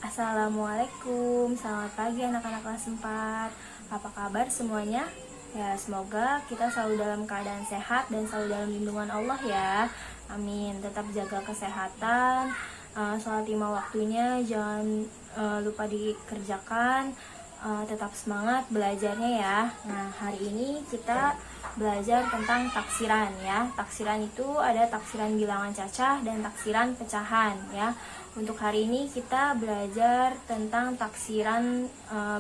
Assalamualaikum, selamat pagi anak-anak kelas 4. Apa kabar semuanya? Ya, semoga kita selalu dalam keadaan sehat dan selalu dalam lindungan Allah ya. Amin. Tetap jaga kesehatan, sholat 5 waktunya jangan lupa dikerjakan. Tetap semangat belajarnya ya. Nah, hari ini kita belajar tentang taksiran ya. Taksiran itu ada taksiran bilangan cacah dan taksiran pecahan ya. Untuk hari ini kita belajar tentang taksiran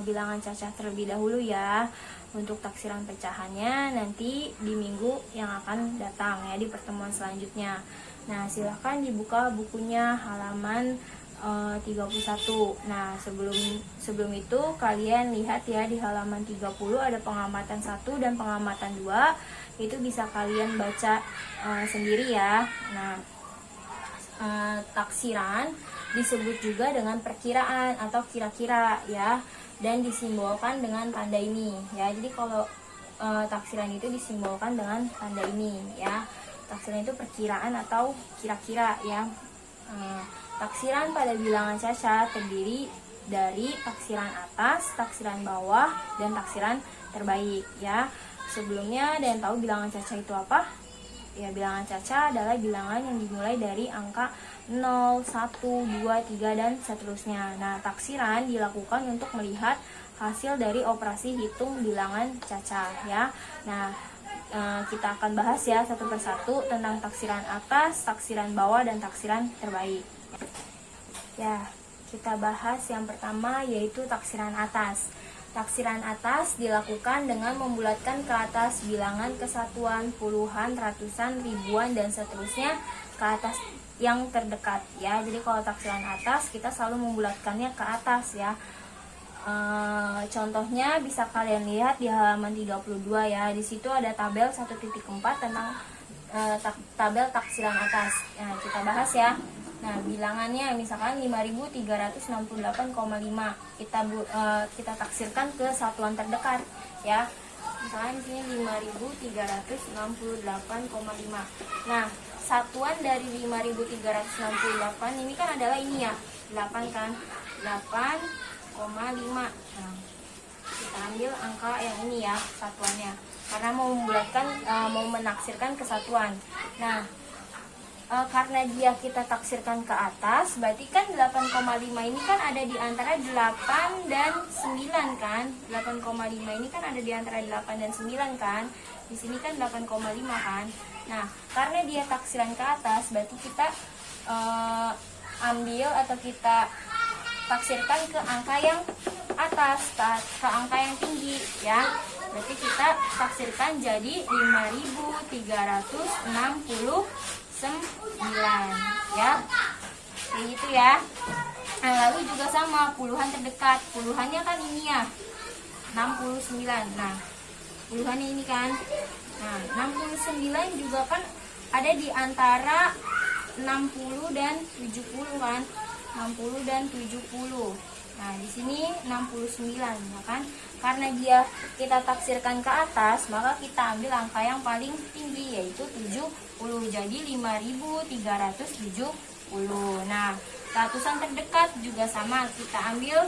bilangan cacah terlebih dahulu ya. Untuk taksiran pecahannya nanti di minggu yang akan datang ya, di pertemuan selanjutnya. Nah, silahkan dibuka bukunya halaman 31. Nah, sebelum itu kalian lihat ya, di halaman 30 ada pengamatan 1 dan pengamatan 2. Itu bisa kalian baca sendiri ya. Nah, taksiran disebut juga dengan perkiraan atau kira-kira ya, dan disimbolkan dengan tanda ini ya. Jadi kalau taksiran itu disimbolkan dengan tanda ini ya. Taksiran itu perkiraan atau kira-kira ya. Taksiran pada bilangan cacah terdiri dari taksiran atas, taksiran bawah, dan taksiran terbaik ya. Sebelumnya, ada yang tahu bilangan cacah itu apa? Ya, bilangan cacah adalah bilangan yang dimulai dari angka 0, 1, 2, 3, dan seterusnya. Nah, taksiran dilakukan untuk melihat hasil dari operasi hitung bilangan cacah ya. Nah, kita akan bahas ya satu persatu tentang taksiran atas, taksiran bawah, dan taksiran terbaik. Ya, kita bahas yang pertama yaitu taksiran atas. Taksiran atas dilakukan dengan membulatkan ke atas bilangan kesatuan, puluhan, ratusan, ribuan, dan seterusnya ke atas yang terdekat ya. Jadi kalau taksiran atas kita selalu membulatkannya ke atas ya. Contohnya bisa kalian lihat di halaman 32 ya. Di situ ada tabel 1.4 tentang tabel taksiran atas. Nah, kita bahas ya. Nah, bilangannya misalkan 5.368,5. Kita taksirkan ke satuan terdekat ya. Misalkan di sini 5.368,5. Nah, satuan dari 5.368 ini kan adalah ini ya, 8 kan, 8,5. Nah, kita ambil angka yang ini ya, satuannya, karena mau membulatkan, mau menaksirkan kesatuan. Nah, karena dia kita taksirkan ke atas, berarti kan 8,5 ini kan ada di antara 8 dan 9 kan. 8,5 ini kan ada di antara 8 dan 9 kan. Di sini kan 8,5 kan. Nah, karena dia taksiran ke atas, berarti kita ambil atau kita taksirkan ke angka yang atas, ke angka yang tinggi ya. Berarti kita taksirkan jadi 5.369 ya, kayak gitu ya. Nah, lalu juga sama puluhan terdekat, puluhannya kan ini ya, 69. Nah, puluhannya ini kan, nah 69 juga kan ada di antara 60 dan 70 kan, 60 dan 70. Nah, di sini 69 ya kan. Karena dia kita taksirkan ke atas, maka kita ambil angka yang paling tinggi yaitu 70. Jadi 5.370. Nah, ratusan terdekat juga sama, kita ambil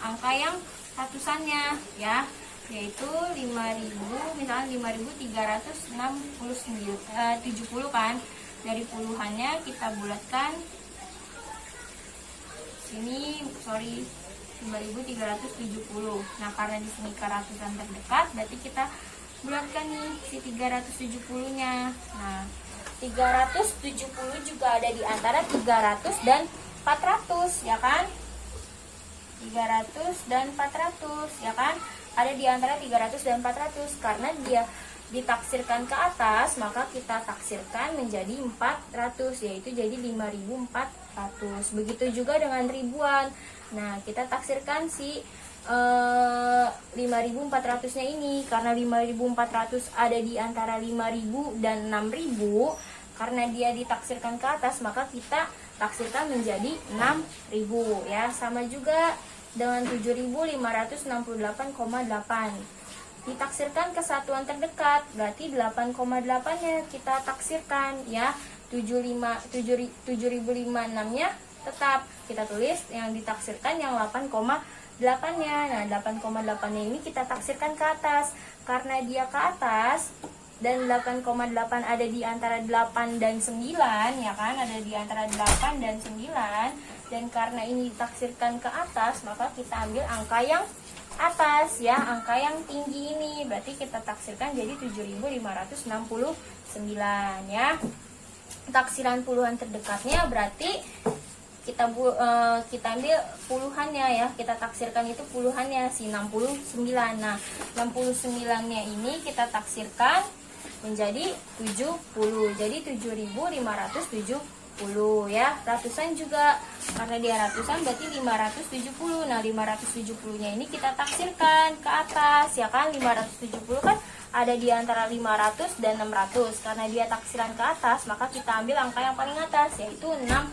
angka yang ratusannya ya, yaitu 5.000, misalnya 5.370 kan. Dari puluhannya kita bulatkan sini, 5.370. Nah, karena di sini ke ratusan terdekat, berarti kita bulatkan nih si 370-nya. Nah, 370 juga ada di antara 300 dan 400 ya kan. 300 dan 400 ya kan. Ada di antara 300 dan 400. Karena dia ditaksirkan ke atas, maka kita taksirkan menjadi 400, yaitu jadi 5.400. Begitu juga dengan ribuan. Nah, kita taksirkan si 5.400-nya ini, karena 5.400 ada di antara 5.000 dan 6.000. Karena dia ditaksirkan ke atas, maka kita taksirkan menjadi 6.000 ya. Sama juga dengan 7.568,8. Ditaksirkan ke satuan terdekat, berarti 8,8-nya kita taksirkan ya. 7.056-nya tetap kita tulis yang ditaksirkan yang 8,8-nya. Nah, 8,8-nya ini kita taksirkan ke atas. Karena dia ke atas dan 8,8 ada di antara 8 dan 9, ya kan? Ada di antara 8 dan 9. Dan karena ini ditaksirkan ke atas, maka kita ambil angka yang atas ya, angka yang tinggi ini. Berarti kita taksirkan jadi 7.569 ya. Taksiran puluhan terdekatnya berarti kita ambil puluhannya ya, kita taksirkan itu puluhannya si 69. Nah, 69-nya ini kita taksirkan menjadi 70. Jadi 7.570 ya. Ratusan juga, karena dia ratusan berarti 570. Nah, 570-nya ini kita taksirkan ke atas ya kan. 570 kan ada di antara 500 dan 600. Karena dia taksiran ke atas, maka kita ambil angka yang paling atas, yaitu 600.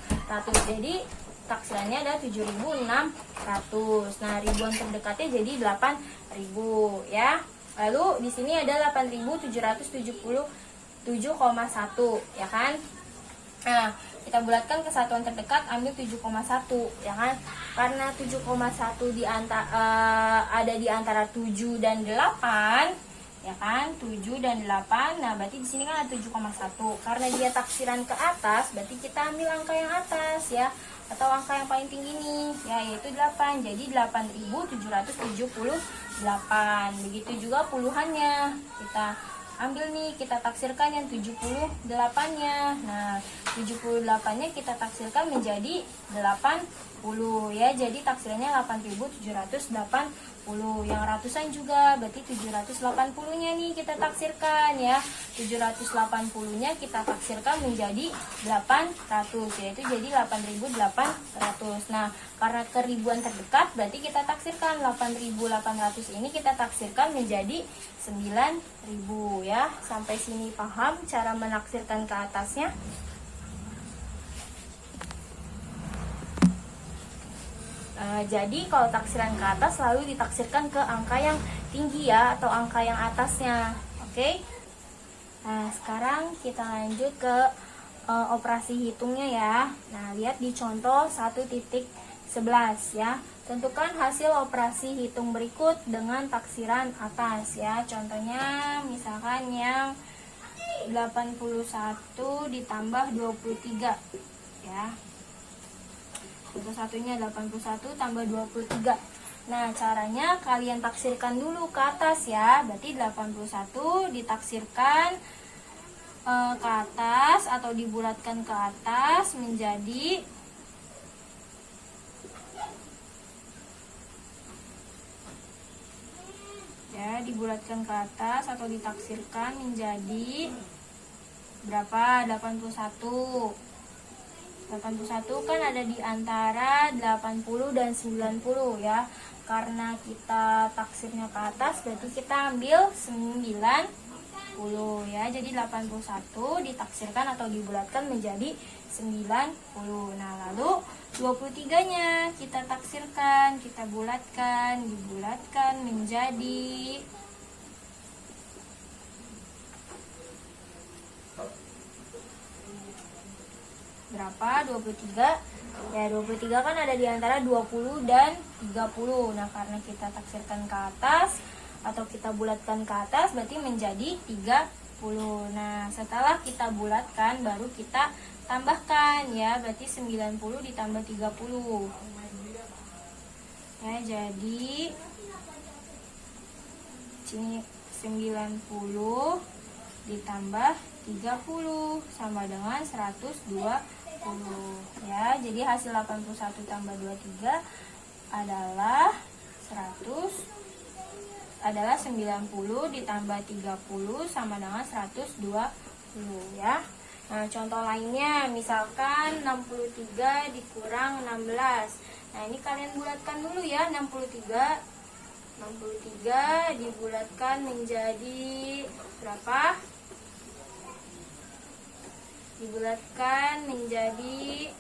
Jadi taksirannya adalah 7.600. Nah, ribuan terdekatnya jadi 8.000 ya. Lalu di sini ada 8.777,1 ya kan. Nah, kita bulatkan ke satuan terdekat, ambil 7,1 ya kan. Karena 7,1 ada di antara 7 dan 8 ya kan, 7 dan 8. Nah, berarti di sini kan ada 7,1. Karena dia taksiran ke atas, berarti kita ambil angka yang atas ya, atau angka yang paling tinggi nih ya, yaitu 8. Jadi 8.778. Begitu juga puluhannya. Kita ambil nih, kita taksirkan yang 78-nya. Nah, 78-nya kita taksirkan menjadi 80 ya. Jadi taksirannya 8.780. Yang ratusan juga berarti 780-nya nih kita taksirkan ya. 780-nya kita taksirkan menjadi 800, yaitu jadi 8.800. Nah, karena keribuan terdekat berarti kita taksirkan 8.800 ini kita taksirkan menjadi 9.000 ya. Sampai sini paham cara menaksirkan ke atasnya? Jadi kalau taksiran ke atas selalu ditaksirkan ke angka yang tinggi ya, atau angka yang atasnya. Oke. Nah, sekarang kita lanjut ke operasi hitungnya ya. Nah, lihat di contoh 1.11 ya. Tentukan hasil operasi hitung berikut dengan taksiran atas ya. Contohnya misalkan yang 81 ditambah 23 ya. Contoh satunya 81 tambah 23. Nah, caranya kalian taksirkan dulu ke atas ya. Berarti 81 ditaksirkan ke atas atau dibulatkan ke atas menjadi ya, dibulatkan ke atas atau ditaksirkan menjadi berapa? 81. 81 kan ada di antara 80 dan 90 ya. Karena kita taksirnya ke atas berarti kita ambil 90 ya. Jadi 81 ditaksirkan atau dibulatkan menjadi 90. Nah, lalu 23-nya kita taksirkan, kita bulatkan, dibulatkan menjadi berapa? 23 ya. 23 kan ada di antara 20 dan 30. Nah, karena kita taksirkan ke atas atau kita bulatkan ke atas berarti menjadi 30. Nah, setelah kita bulatkan baru kita tambahkan ya. Berarti 90 ditambah 30 ya, jadi sini 90 ditambah 30 sama dengan 120 ya. Jadi hasil 81 tambah 23 adalah 90 ditambah 30 sama dengan 120 ya. Nah, contoh lainnya misalkan 63 dikurang 16. Nah, ini kalian bulatkan dulu ya. 63 dibulatkan menjadi berapa? Dibulatkan menjadi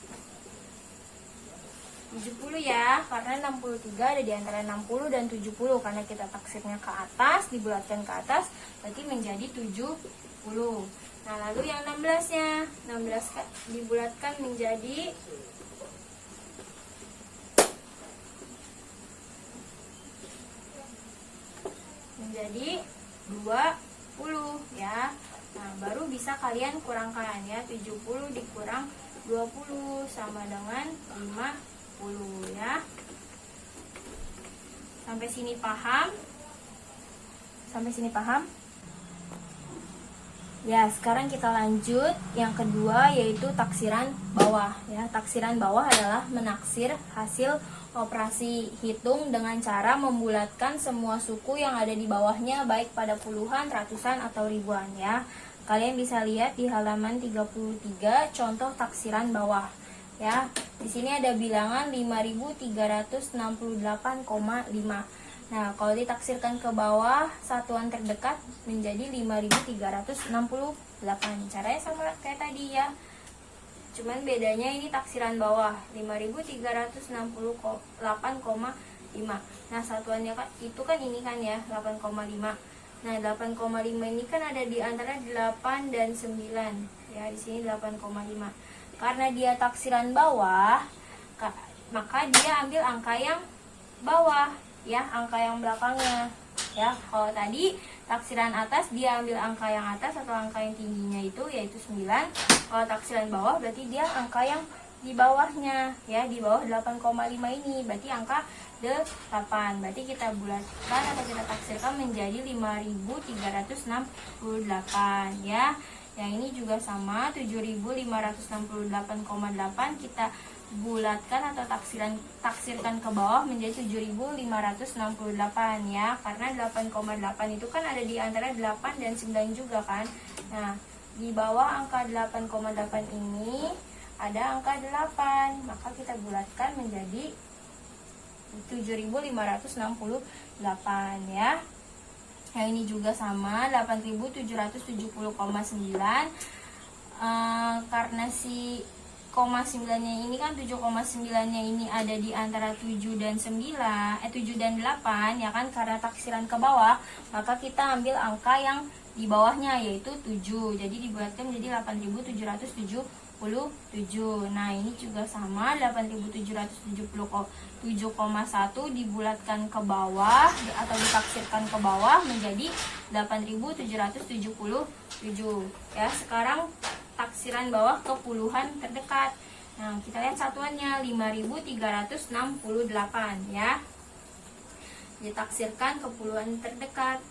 70 ya. Karena 63 ada di antara 60 dan 70. Karena kita taksirnya ke atas, dibulatkan ke atas, berarti menjadi 70. Nah, lalu yang 16-nya, 16 dibulatkan menjadi menjadi 20 ya. Nah, baru bisa kalian kurangkan ya. 70 dikurang 20 sama dengan 50 ya. Sampai sini paham? Sampai sini paham? Ya, sekarang kita lanjut yang kedua, yaitu taksiran bawah ya. Taksiran bawah adalah menaksir hasil operasi hitung dengan cara membulatkan semua suku yang ada di bawahnya, baik pada puluhan, ratusan, atau ribuan ya. Kalian bisa lihat di halaman 33 contoh taksiran bawah ya. Di sini ada bilangan 5368,5. Nah, kalau ditaksirkan ke bawah, satuan terdekat menjadi 5368. Caranya sama kayak tadi ya. Cuman bedanya ini taksiran bawah 5368,5. Nah, satuannya kan itu kan ini kan ya, 8,5. Nah, 8,5 ini kan ada di antara 8 dan 9. Ya, di sini 8,5. Karena dia taksiran bawah, maka dia ambil angka yang bawah ya, angka yang belakangnya ya. Kalau tadi taksiran atas dia ambil angka yang atas atau angka yang tingginya itu yaitu 9. Kalau taksiran bawah berarti dia angka yang di bawahnya ya, di bawah 8,5 ini berarti angka 8. Berarti kita bulatkan atau kita taksirkan menjadi 5368 ya. Yang ini juga sama, 7568,8 kita bulatkan atau taksirkan ke bawah menjadi 7568 ya. Karena 8,8 itu kan ada di antara 8 dan 9 juga kan. Nah, di bawah angka 8,8 ini ada angka 8, maka kita bulatkan menjadi 7568 ya. Yang ini juga sama, 8770,9. Karena si 0,9-nya ini kan 7,9-nya ini ada di antara 7 dan 8 ya kan, karena taksiran ke bawah, maka kita ambil angka yang di bawahnya yaitu 7. Jadi dibulatkan menjadi 8777. Nah, ini juga sama, 8777,1 dibulatkan ke bawah atau ditaksirkan ke bawah menjadi 8777 ya. Sekarang taksiran bawah ke puluhan terdekat. Nah, kita lihat satuannya 5368 ya. Ditaksirkan ke puluhan terdekat.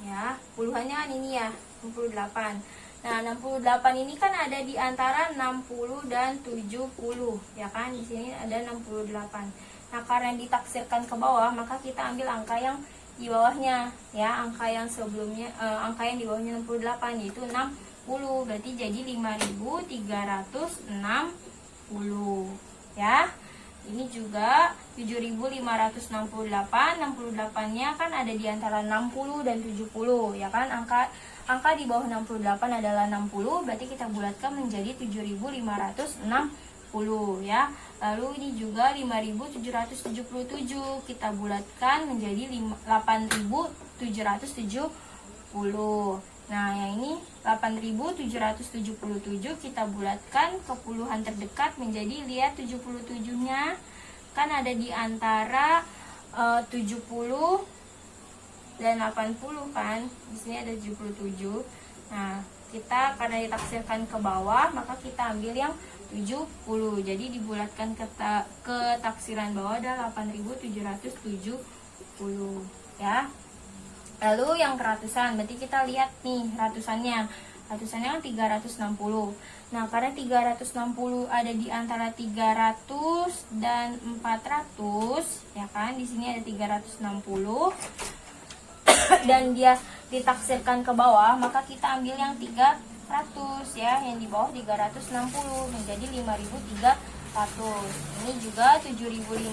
Ya, puluhannya kan ini ya, 68. Nah, 68 ini kan ada di antara 60 dan 70 ya kan. Di sini ada 68. Nah, karena ditaksirkan ke bawah, maka kita ambil angka yang di bawahnya ya, angka yang sebelumnya angka yang di bawahnya 68 yaitu 60. Berarti jadi 5360 ya. Ini juga 7568. 68-nya kan ada di antara 60 dan 70 ya kan. Angka di bawah 68 adalah 60, berarti kita bulatkan menjadi 7560 ya. Lalu ini juga 5777 kita bulatkan menjadi 8770. Nah, yang ini 8777 kita bulatkan ke puluhan terdekat menjadi, lihat 77-nya kan ada di antara 70 dan 80 kan. Di sini ada 77. Nah, kita karena ditaksirkan ke bawah, maka kita ambil yang 70. Jadi dibulatkan ke taksiran bawah adalah 8770 ya. Lalu yang ratusan, berarti kita lihat nih ratusannya. Ratusannya kan 360. Nah, karena 360 ada di antara 300 dan 400 ya kan. Di sini ada 360. Dan dia ditaksirkan ke bawah, maka kita ambil yang 300 ya, yang di bawah 360 menjadi 5300. Ini juga 7560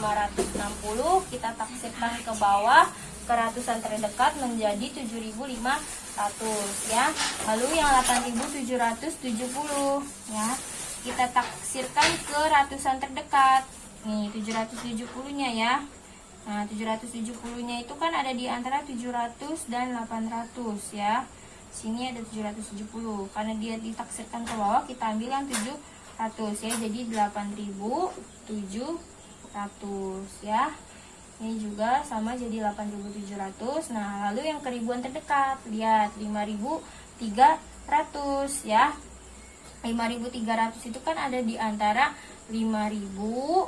kita taksirkan ke bawah ke ratusan terdekat menjadi 7500 ya. Lalu yang 8770 ya, kita taksirkan ke ratusan terdekat. Nih 770-nya ya. Nah, 770-nya itu kan ada di antara 700 dan 800 ya. Sini ada 770. Karena dia ditaksirkan ke bawah, kita ambil yang 700 ya. Jadi 8700 ya. Ini juga sama jadi 8.700. Nah, lalu yang ke ribuan terdekat, lihat 5.300 ya. 5.300 itu kan ada di antara 5.000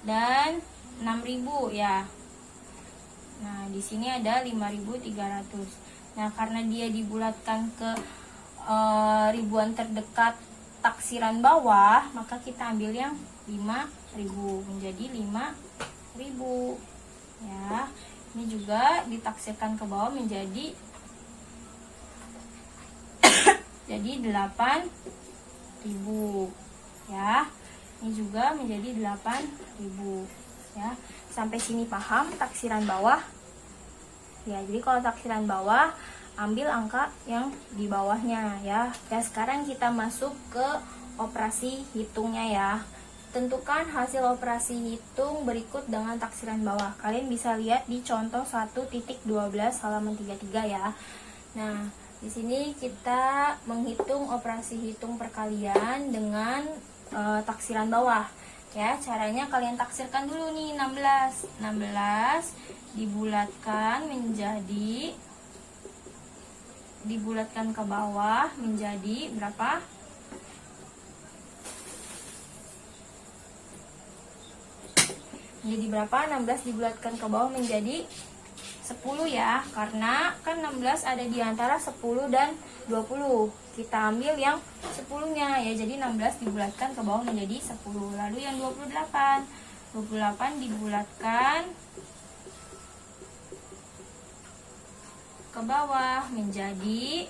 dan 6.000 ya. Nah, di sini ada 5.300. Nah, karena dia dibulatkan ke ribuan terdekat taksiran bawah, maka kita ambil yang 5.000 menjadi 5.000 ya. Ini juga ditaksirkan ke bawah menjadi jadi 8.000 ya. Ini juga menjadi 8.000 ya. Sampai sini paham taksiran bawah? Ya, jadi kalau taksiran bawah ambil angka yang di bawahnya ya. Ya, sekarang kita masuk ke operasi hitungnya ya. Tentukan hasil operasi hitung berikut dengan taksiran bawah. Kalian bisa lihat di contoh 1.12 halaman 33 ya. Nah, di sini kita menghitung operasi hitung perkalian dengan taksiran bawah. Ya, caranya kalian taksirkan dulu nih 16. 16 dibulatkan ke bawah menjadi berapa? Menjadi berapa? 16 dibulatkan ke bawah menjadi 10 ya, karena kan 16 ada di antara 10 dan 20. Kita ambil yang 10-nya ya, jadi 16 dibulatkan ke bawah menjadi 10. Lalu yang 28 dibulatkan ke bawah menjadi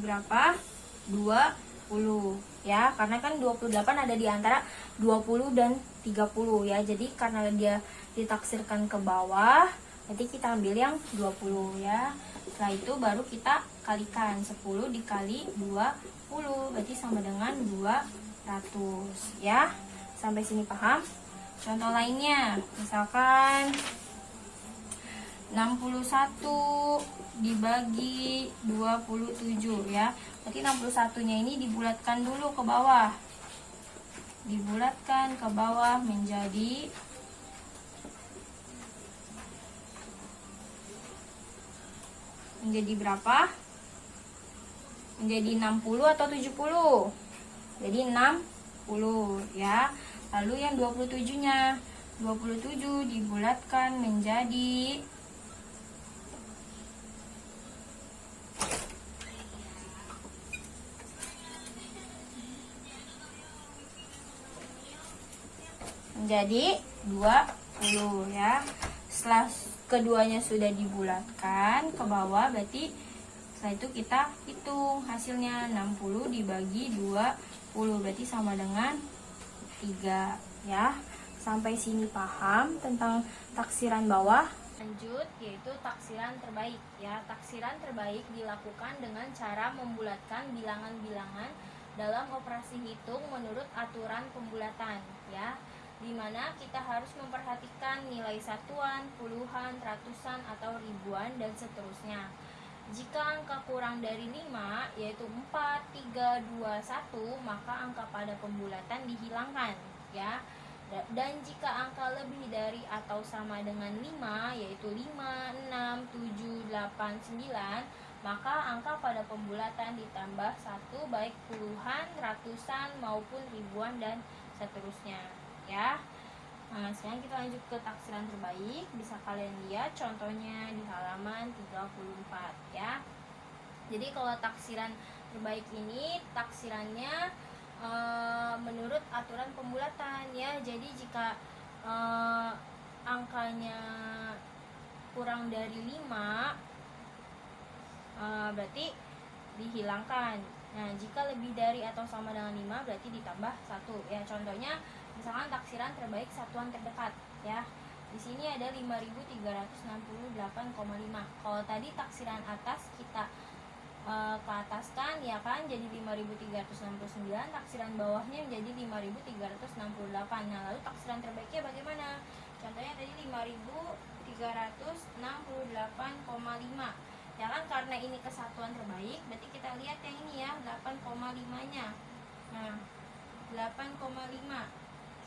berapa? 20 ya, karena kan 28 ada di antara 20 dan 30 ya. Jadi karena dia ditaksirkan ke bawah, nanti kita ambil yang 20 ya. Setelah itu baru kita kalikan 10 dikali 20, berarti sama dengan 200 ya. Sampai sini paham? Contoh lainnya, misalkan 61 dibagi 27 ya. Berarti 61-nya ini dibulatkan dulu ke bawah. Dibulatkan ke bawah menjadi berapa? Menjadi 60 atau 70? Jadi 60 ya. Lalu yang 27-nya, 27 dibulatkan menjadi menjadi 20 ya. Setelah keduanya sudah dibulatkan ke bawah, berarti setelah itu kita hitung hasilnya. 60 dibagi 20 berarti sama dengan 3 ya. Sampai sini paham tentang taksiran bawah? Lanjut, yaitu taksiran terbaik ya. Taksiran terbaik dilakukan dengan cara membulatkan bilangan-bilangan dalam operasi hitung menurut aturan pembulatan ya, dimana kita harus memperhatikan nilai satuan, puluhan, ratusan, atau ribuan, dan seterusnya. Jika angka kurang dari 5, yaitu 4, 3, 2, 1, maka angka pada pembulatan dihilangkan ya. Dan jika angka lebih dari atau sama dengan 5, yaitu 5, 6, 7, 8, 9, maka angka pada pembulatan ditambah 1 baik puluhan, ratusan, maupun ribuan, dan seterusnya ya. Nah, sekarang kita lanjut ke taksiran terbaik. Bisa kalian lihat contohnya di halaman 34 ya. Jadi kalau taksiran terbaik ini taksirannya menurut aturan pembulatan ya. Jadi jika angkanya kurang dari 5, berarti dihilangkan. Nah, jika lebih dari atau sama dengan 5 berarti ditambah 1 ya. Contohnya misalkan taksiran terbaik satuan terdekat ya. Di sini ada 5.368,5. Kalau tadi taksiran atas kita ke ataskan ya kan, jadi 5.369, taksiran bawahnya menjadi 5.368. Nah, lalu taksiran terbaiknya bagaimana? Contohnya tadi 5.368,5 ya kan, karena ini kesatuan terbaik berarti kita lihat yang ini ya, 8,5 nya. Nah, 8,5 8,5.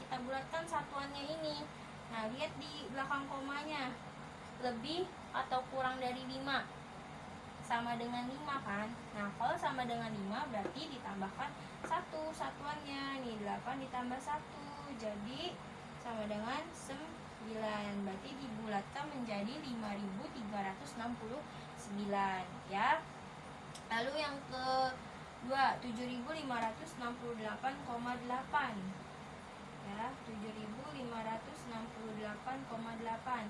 Kita bulatkan satuannya ini. Nah, lihat di belakang komanya, lebih atau kurang dari 5? Sama dengan 5 kan. Nah, kalau sama dengan 5 berarti ditambahkan 1 satuannya. Nih 8 ditambah 1 jadi sama dengan 9. Berarti dibulatkan menjadi 5.369 ya. Lalu yang kedua 7.568,8 ya, 7.568,8.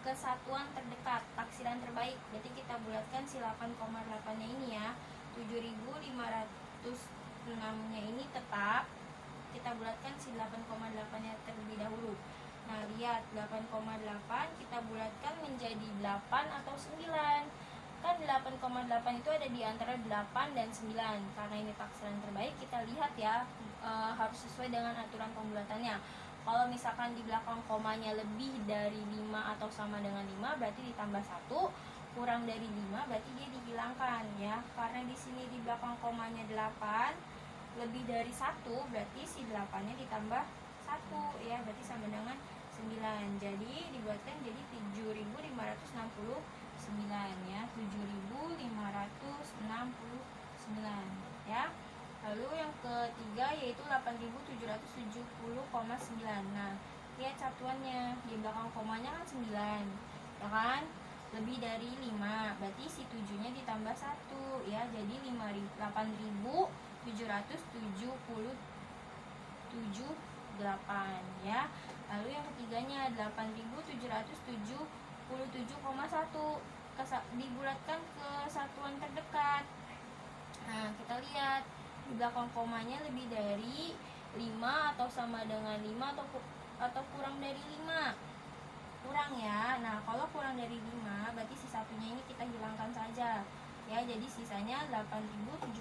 Kesatuan terdekat, taksiran terbaik. Berarti kita bulatkan si 8,8-nya ini ya. 7.506-nya ini tetap kita bulatkan si 8,8-nya terlebih dahulu. Nah, lihat 8,8 kita bulatkan menjadi 8 atau 9. Kan 8,8 itu ada di antara 8 dan 9. Karena ini taksiran terbaik, kita lihat ya, harus sesuai dengan aturan pembulatannya. Kalau misalkan di belakang komanya lebih dari 5 atau sama dengan 5 berarti ditambah 1, kurang dari 5 berarti dia dihilangkan ya. Karena di sini di belakang komanya 8, lebih dari 1 berarti si 8-nya ditambah 1 ya, berarti sama dengan 9. Jadi dibuatkan jadi 7.569 ya, 7.569 ya. Lalu yang ketiga yaitu 8.770,9. Nah, lihat satuannya, di belakang komanya kan 9 ya kan, lebih dari 5 berarti si 7-nya ditambah 1 ya, jadi 8.778 ya. Lalu yang ketiganya 8.777,1 dibulatkan ke satuan terdekat. Nah, kita lihat di belakang komanya lebih dari 5 atau sama dengan 5 atau kurang dari 5. Kurang ya. Nah, kalau kurang dari 5 berarti si satunya ini kita hilangkan saja ya, jadi sisanya 8.777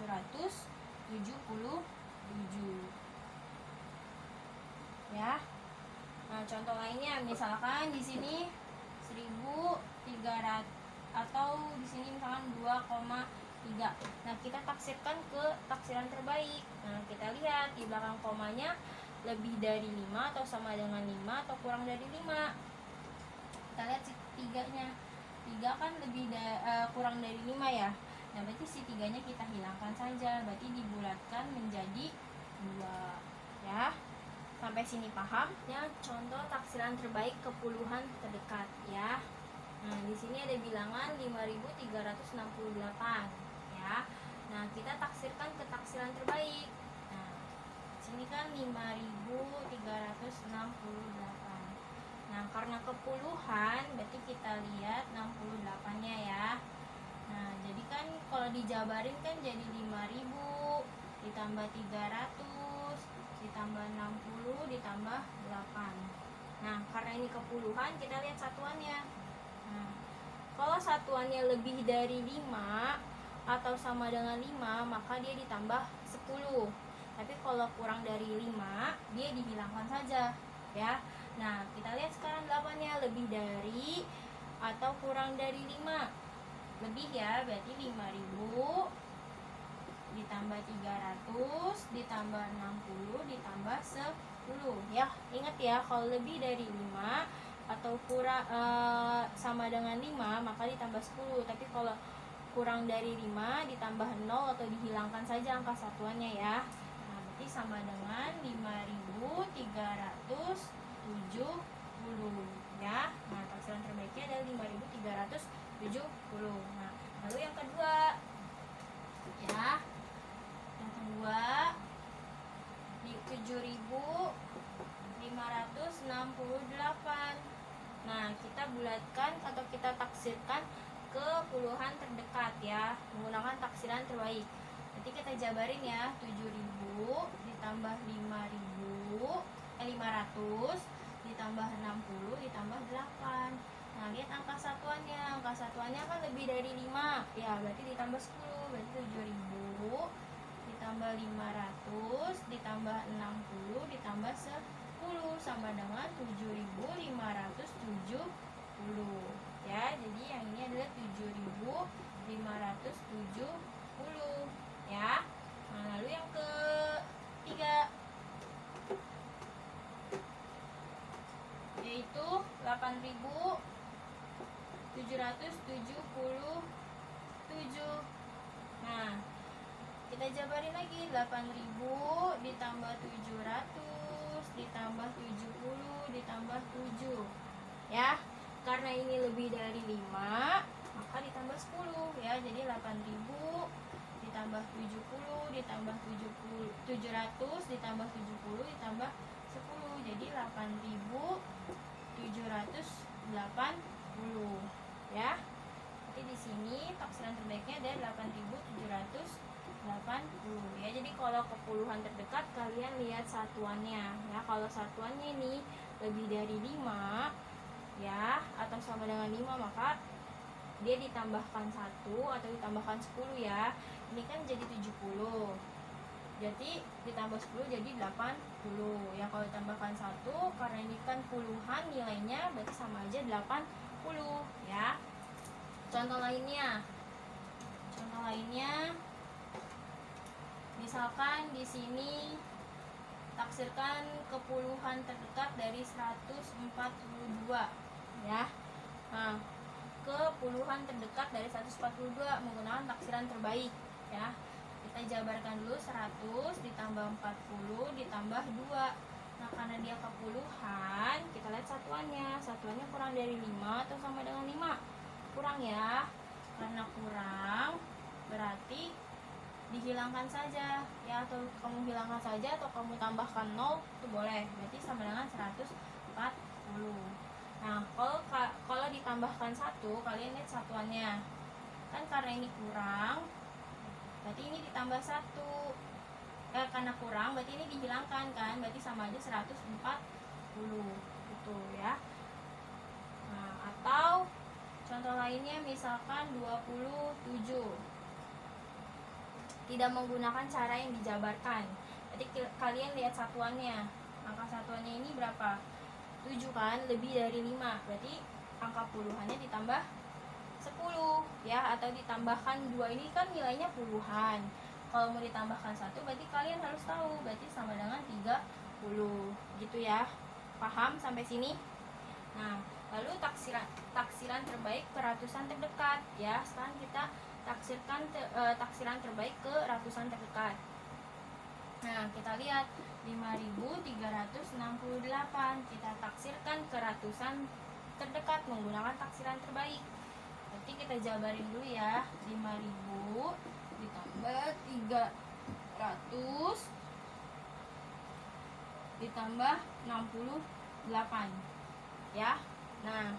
ya. Nah, contoh lainnya misalkan di sini 1.300 atau di sini misalkan 2,3. Nah, kita taksirkan ke taksiran terbaik. Nah, kita lihat di belakang komanya lebih dari 5 atau sama dengan 5 atau kurang dari 5. Kita lihat si 3-nya. 3 kan kurang dari 5 ya. Nah, berarti si 3-nya kita hilangkan saja. Berarti dibulatkan menjadi 2 ya. Sampai sini paham? Ya, contoh taksiran terbaik ke puluhan terdekat ya. Nah, di sini ada bilangan 5.368 ya. Nah, kita taksirkan ke taksiran terbaik. Nah, sini kan 5.368. Nah, karena kepuluhan berarti kita lihat 68-nya ya. Nah, jadi kan kalau dijabarin kan jadi 5.000 ditambah 300 ditambah 60 ditambah 8. Nah, karena ini kepuluhan kita lihat satuannya. Nah, kalau satuannya lebih dari 5 atau sama dengan 5 maka dia ditambah 10. Tapi kalau kurang dari 5 dia dihilangkan saja ya. Nah, kita lihat sekarang 8-nya lebih dari atau kurang dari 5. Lebih ya, berarti 5.000 ditambah 300 ditambah 60 ditambah 10 ya. Ingat ya, kalau lebih dari 5 atau kurang sama dengan 5 maka ditambah 10. Tapi kalau kurang dari 5 ditambah 0 atau dihilangkan saja angka satuannya ya. Nah, berarti sama dengan 5.370 ya. Nah, taksiran terbaiknya adalah 5.370. Nah, lalu yang kedua ya. Yang kedua di 7.568. Nah, kita bulatkan atau kita taksirkan ke puluhan terdekat ya, menggunakan taksiran terbaik. Nanti kita jabarin ya, 7.000 ditambah 500 ditambah 60 ditambah 8. Nah, lihat angka satuannya. Angka satuannya kan lebih dari 5 ya, berarti ditambah 10. Berarti 7.000 ditambah 500 ditambah 60 ditambah 10 sama dengan 7.570 ya. Jadi yang ini adalah 7.570 ya. Nah, lalu yang ketiga 8.777. Nah, kita jabarin lagi. 8.000 ditambah 700 ditambah 70 ditambah 7. Ya, karena ini lebih dari 5, maka ditambah 10 ya. Jadi 8.000 ditambah 70 ditambah 700 ditambah 70 ditambah 10. Jadi 8.780 ya. Jadi di sini taksiran terbaiknya ada 8.780 ya. Jadi kalau ke puluhan terdekat kalian lihat satuannya ya. Kalau satuannya ini lebih dari 5 ya atau sama dengan 5, maka dia ditambahkan 1 atau ditambahkan 10 ya. Ini kan jadi 70. Jadi ditambah 10 jadi 80 ya. Kalau ditambahkan 1 karena ini kan puluhan nilainya berarti sama aja 80 ya. Contoh lainnya. Misalkan di sini taksirkan ke puluhan terdekat dari 142 ya. Nah, ke puluhan terdekat dari 142 menggunakan taksiran terbaik ya. Kita jabarkan dulu. 100 ditambah 40 ditambah 2. Nah, karena dia ke puluhan, kita lihat satuannya. Satuannya kurang dari 5 atau sama dengan 5? Kurang ya. Karena kurang berarti dihilangkan saja ya, atau kamu hilangkan saja atau kamu tambahkan 0 itu boleh. Berarti sama dengan 140. Nah, kalau ditambahkan 1, kalian lihat satuannya. Kan karena ini kurang, berarti ini ditambah 1. Karena kurang, berarti ini dihilangkan kan? Berarti sama aja 140. Gitu ya. Nah, atau contoh lainnya misalkan 27. Tidak menggunakan cara yang dijabarkan. Jadi kalian lihat satuannya. Angka satuannya ini berapa? 7 kan, lebih dari 5. Berarti angka puluhannya ditambah 10 ya, atau ditambahkan 2. Ini kan nilainya puluhan. Kalau mau ditambahkan 1 berarti kalian harus tahu, berarti sama dengan 30 gitu ya. Paham sampai sini? Nah, lalu taksiran terbaik ke ratusan terdekat ya. Sekarang kita taksirkan taksiran terbaik ke ratusan terdekat. Nah, kita lihat 5.368. Kita taksirkan ke ratusan terdekat menggunakan taksiran terbaik. Berarti kita jabarin dulu ya. 5.000 ditambah 300 ditambah 68 ya. Nah,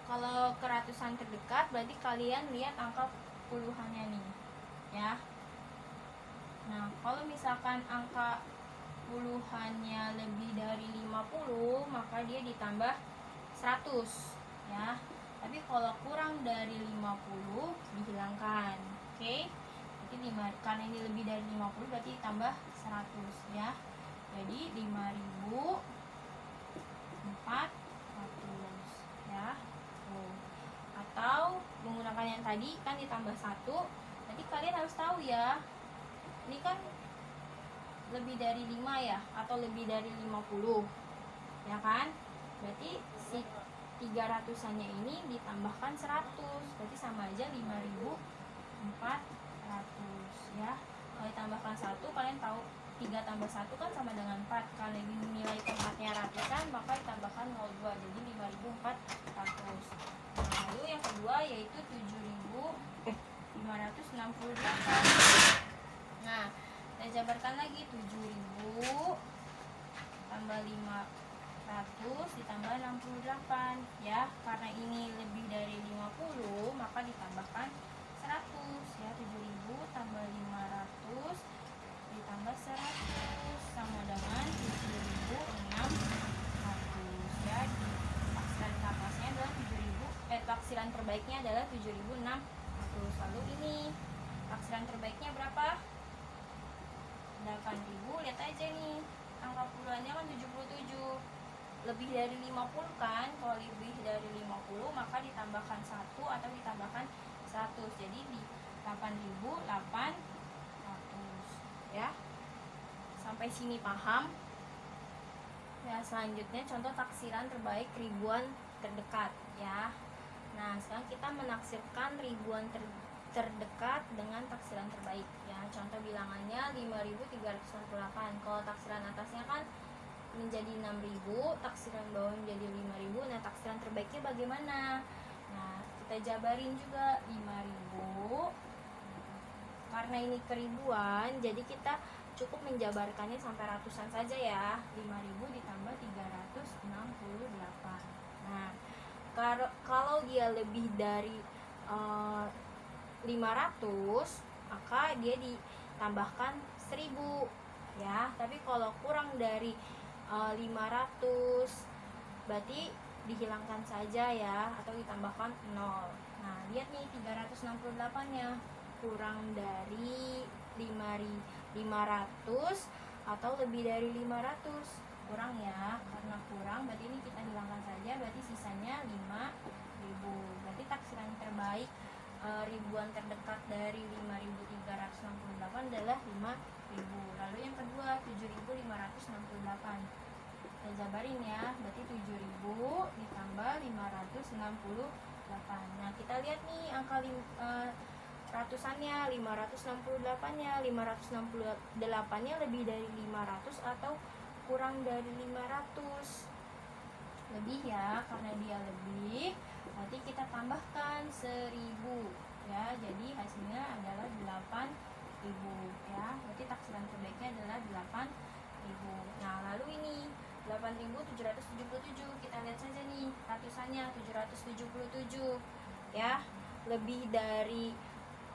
kalau ke ratusan terdekat berarti kalian lihat angka puluhannya nih ya. Nah, kalau misalkan angka puluhannya lebih dari 50, maka dia ditambah 100 ya. Tapi kalau kurang dari 50 dihilangkan. Oke. Jadi karena ini lebih dari 50 berarti ditambah 100 ya. Jadi 5.400 ya. Atau menggunakan yang tadi kan ditambah 1. Jadi kalian harus tahu ya. Ini kan lebih dari 5 ya, atau lebih dari 50 ya kan. Berarti si 300-annya ini ditambahkan 100, berarti sama aja 5.400 ya. Kalau ditambahkan 1, kalian tahu 3 tambah 1 kan sama dengan 4. Kalau nilai tempatnya ratusan, maka ditambahkan 02, jadi 5.400. Nah, lalu yang kedua yaitu 7.568. Nah, kita jabarkan lagi. 7.000 tambah 500 ditambah 68 ya. Karena ini lebih dari 50, maka ditambahkan 100 ya. 7.000 tambah 500 ditambah 100 sama dengan 7.600 ya. Taksiran atasnya adalah 7.000, taksiran terbaiknya adalah 7.600. Lalu ini taksiran terbaiknya berapa? 8.000. Lihat aja nih, angka puluhannya kan 77. Lebih dari 50 kan? Kalau lebih dari 50 maka ditambahkan 1 atau ditambahkan 100. Jadi di 8.800 ya. Sampai sini paham? Ya, selanjutnya contoh taksiran terbaik ribuan terdekat ya. Nah, sekarang kita menaksirkan ribuan terdekat dengan taksiran terbaik ya. Contoh bilangannya 5.368. Kalau taksiran atasnya kan menjadi 6.000, taksiran bawah menjadi 5.000. Nah, taksiran terbaiknya bagaimana? Nah, kita jabarin juga 5.000. Karena ini keribuan, jadi kita cukup menjabarkannya sampai ratusan saja ya. 5.000 ditambah 368. Nah, kalau dia lebih dari 500, maka dia ditambahkan 1.000 ya. Tapi kalau kurang dari 500 berarti dihilangkan saja ya, atau ditambahkan 0. Nah, lihat nih 368 nya kurang dari 500 atau lebih dari 500, kurang ya. Karena kurang berarti ini kita hilangkan saja, berarti sisanya 5.000. Berarti taksiran terbaik ribuan terdekat dari 5.368 adalah 5.000. Lalu yang kedua 7.568. Kita jabarin ya, berarti 7.000 ditambah 568. Nah, kita lihat nih angka ratusannya, 568-nya. 568-nya lebih dari 500 atau kurang dari 500? Lebih ya, karena dia lebih, berarti kita tambahkan 1.000 ya. Jadi hasilnya adalah 8.000 ya. Berarti taksiran terbaiknya adalah 8.000. Nah, lalu ini 8.777. Kita lihat saja nih ratusannya, 777 ya. Lebih dari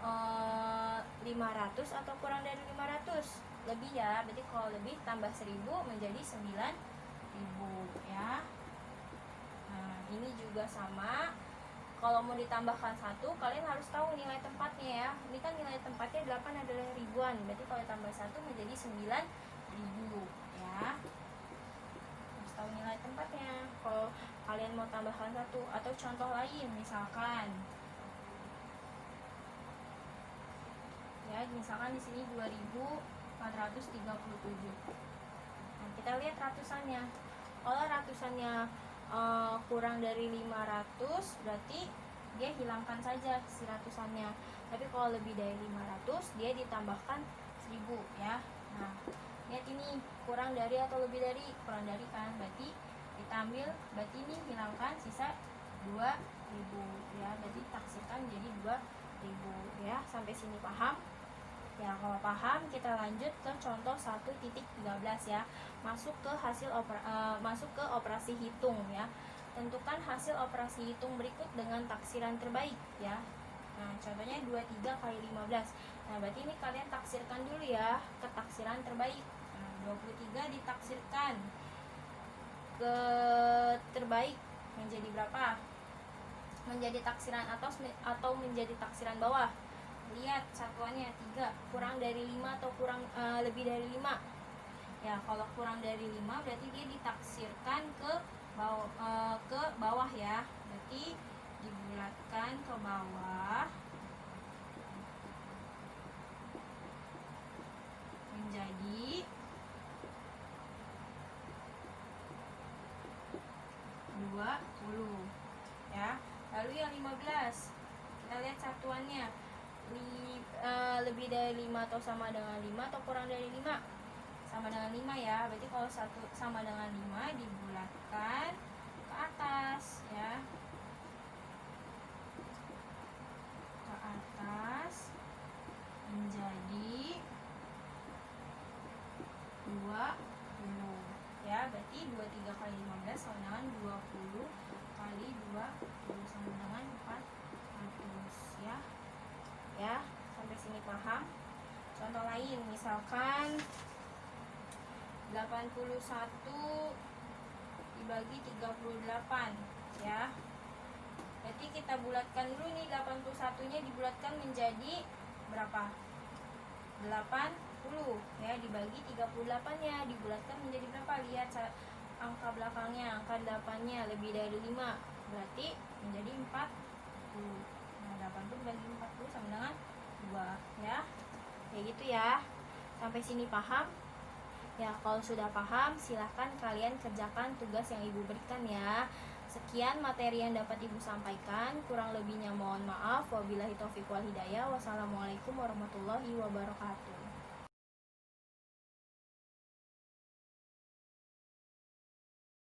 500 atau kurang dari 500? Lebih ya. Berarti kalau lebih tambah 1.000 menjadi 9.000 ya. Nah, ini juga sama. Kalau mau ditambahkan 1, kalian harus tahu nilai tempatnya ya. Ini kan nilai tempatnya 8 adalah ribuan. Berarti kalau tambah 1 menjadi 9.000 ya. Harus tahu nilai tempatnya kalau kalian mau tambahkan 1. Atau contoh lain, misalkan di sini 2.437. Nah, kita lihat ratusannya. Kalau ratusannya kurang dari 500, berarti dia hilangkan saja si ratusannya. Tapi kalau lebih dari 500, dia ditambahkan 1.000 ya. Nah, lihat ini kurang dari atau lebih dari, kurang dari kan, berarti ditambil, berarti ini hilangkan sisa 2.000 ya. Berarti taksirkan jadi 2.000 ya. Sampai sini paham? Ya, kalau paham kita lanjut ke contoh 1.13 ya. Masuk ke operasi hitung ya. Tentukan hasil operasi hitung berikut dengan taksiran terbaik ya. Nah, contohnya 23 kali 15. Nah, berarti ini kalian taksirkan dulu ya ke taksiran terbaik. Nah, 23 ditaksirkan ke terbaik menjadi berapa? Menjadi taksiran atas atau menjadi taksiran bawah? Lihat satuannya 3, kurang dari 5 atau lebih dari 5 ya. Kalau kurang dari 5 berarti dia ditaksirkan ke bawah ya. Berarti dibulatkan ke bawah menjadi 20 ya. Lalu yang 15, kita lihat satuannya, lebih dari 5 atau sama dengan 5 atau kurang dari 5? Sama dengan 5 ya. Berarti kalau satu sama dengan 5 dibulatkan ke atas ya. Ke atas menjadi 20 ya. Berarti 23 kali 15 sama dengan 20 kali 20 sama dengan 400 ya. Ya, sampai sini paham? Contoh lain, misalkan 81 dibagi 38 ya. Berarti kita bulatkan dulu nih, 81-nya dibulatkan menjadi berapa? 80 ya, dibagi 38-nya dibulatkan menjadi berapa? Lihat angka belakangnya, angka 8-nya lebih dari 5, berarti menjadi 40. Nah, 80 bagi 40 sama dengan 2 ya. Kayak gitu ya. Sampai sini paham? Ya, kalau sudah paham silahkan kalian kerjakan tugas yang ibu berikan ya. Sekian materi yang dapat Ibu sampaikan. Kurang lebihnya mohon maaf. Wabillahi taufiq wal hidayah. Wassalamualaikum warahmatullahi wabarakatuh.